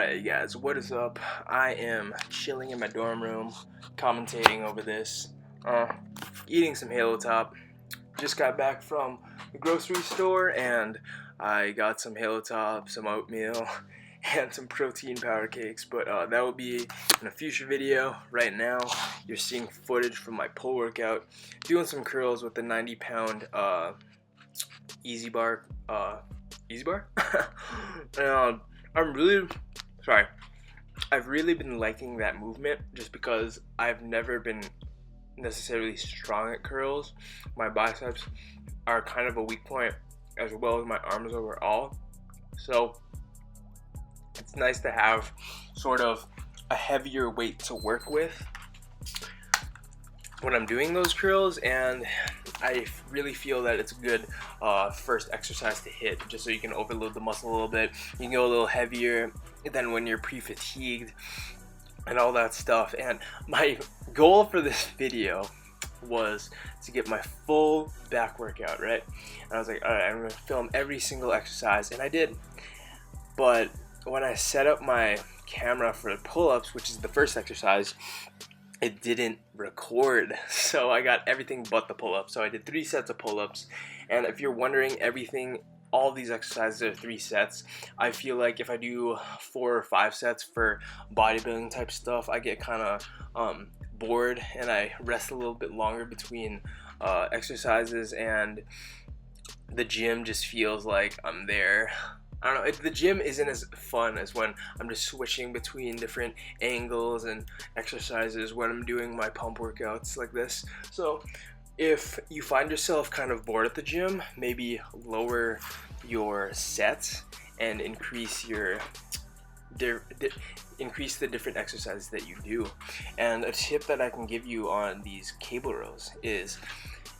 Alright guys, what is up? I am chilling in my dorm room, commentating over this, eating some Halo Top. Just got back from the grocery store and I got some Halo Top, some oatmeal, and some protein powder cakes, but that will be in a future video. Right now, you're seeing footage from my pull workout, doing some curls with the 90-pound Easy Bar. I've really been liking that movement just because I've never been necessarily strong at curls. My biceps are kind of a weak point, as well as my arms overall. So it's nice to have sort of a heavier weight to work with when I'm doing those curls, and I really feel that it's a good first exercise to hit, just so you can overload the muscle a little bit. You can go a little heavier than when you're pre-fatigued and all that stuff. And my goal for this video was to get my full back workout, right? And I was like, alright, I'm gonna film every single exercise, and I did. But when I set up my camera for the pull-ups, which is the first exercise, it didn't record, so I got everything but the pull-ups. So I did 3 sets of pull-ups, and if you're wondering, all these exercises are 3 sets. I feel like if I do 4 or 5 sets for bodybuilding type stuff, I get kind of bored and I rest a little bit longer between exercises, and the gym just feels like I'm there. I don't know, the gym isn't as fun as when I'm just switching between different angles and exercises when I'm doing my pump workouts like this. So if you find yourself kind of bored at the gym, maybe lower your sets and increase the different exercises that you do. And a tip that I can give you on these cable rows is,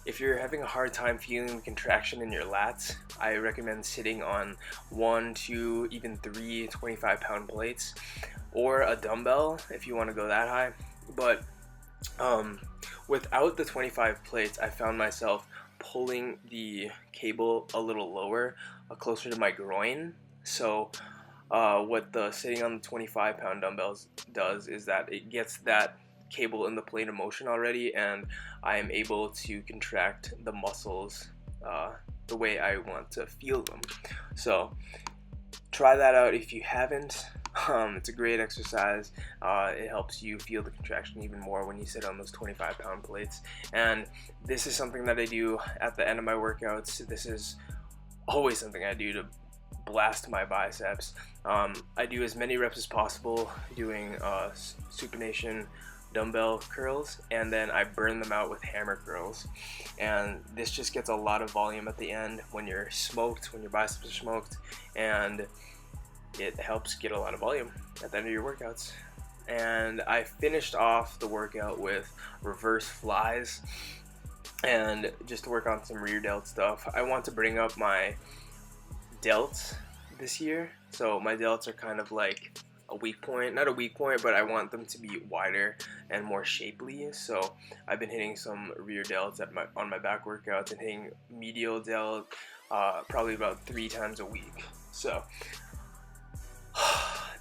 if you're having a hard time feeling the contraction in your lats, I recommend sitting on 1, 2, even 3 25-pound plates, or a dumbbell if you want to go that high. But without the 25 plates, I found myself pulling the cable a little lower, closer to my groin. So what the sitting on the 25-pound dumbbells does is that it gets that cable in the plane of motion already, and I am able to contract the muscles the way I want to feel them. So try that out if you haven't. It's a great exercise. It helps you feel the contraction even more when you sit on those 25-pound plates. And this is something that I do at the end of my workouts. This is always something I do to blast my biceps. I do as many reps as possible doing supination dumbbell curls, and then I burn them out with hammer curls, and this just gets a lot of volume at the end when you're smoked, when your biceps are smoked, and it helps get a lot of volume at the end of your workouts. And I finished off the workout with reverse flies, and just to work on some rear delt stuff. I want to bring up my delts this year, so my delts are kind of like a weak point, not a weak point, but I want them to be wider and more shapely. So I've been hitting some rear delts on my back workouts, and hitting medial delt probably about 3 times a week. So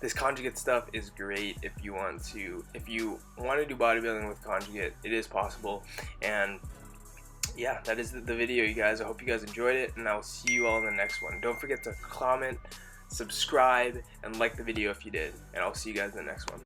this Conjugate stuff is great if you want to do bodybuilding with Conjugate. It is possible. And yeah, that is the video, you guys. I hope you guys enjoyed it, and I'll see you all in the next one. Don't forget to comment, subscribe, and like the video if you did, and I'll see you guys in the next one.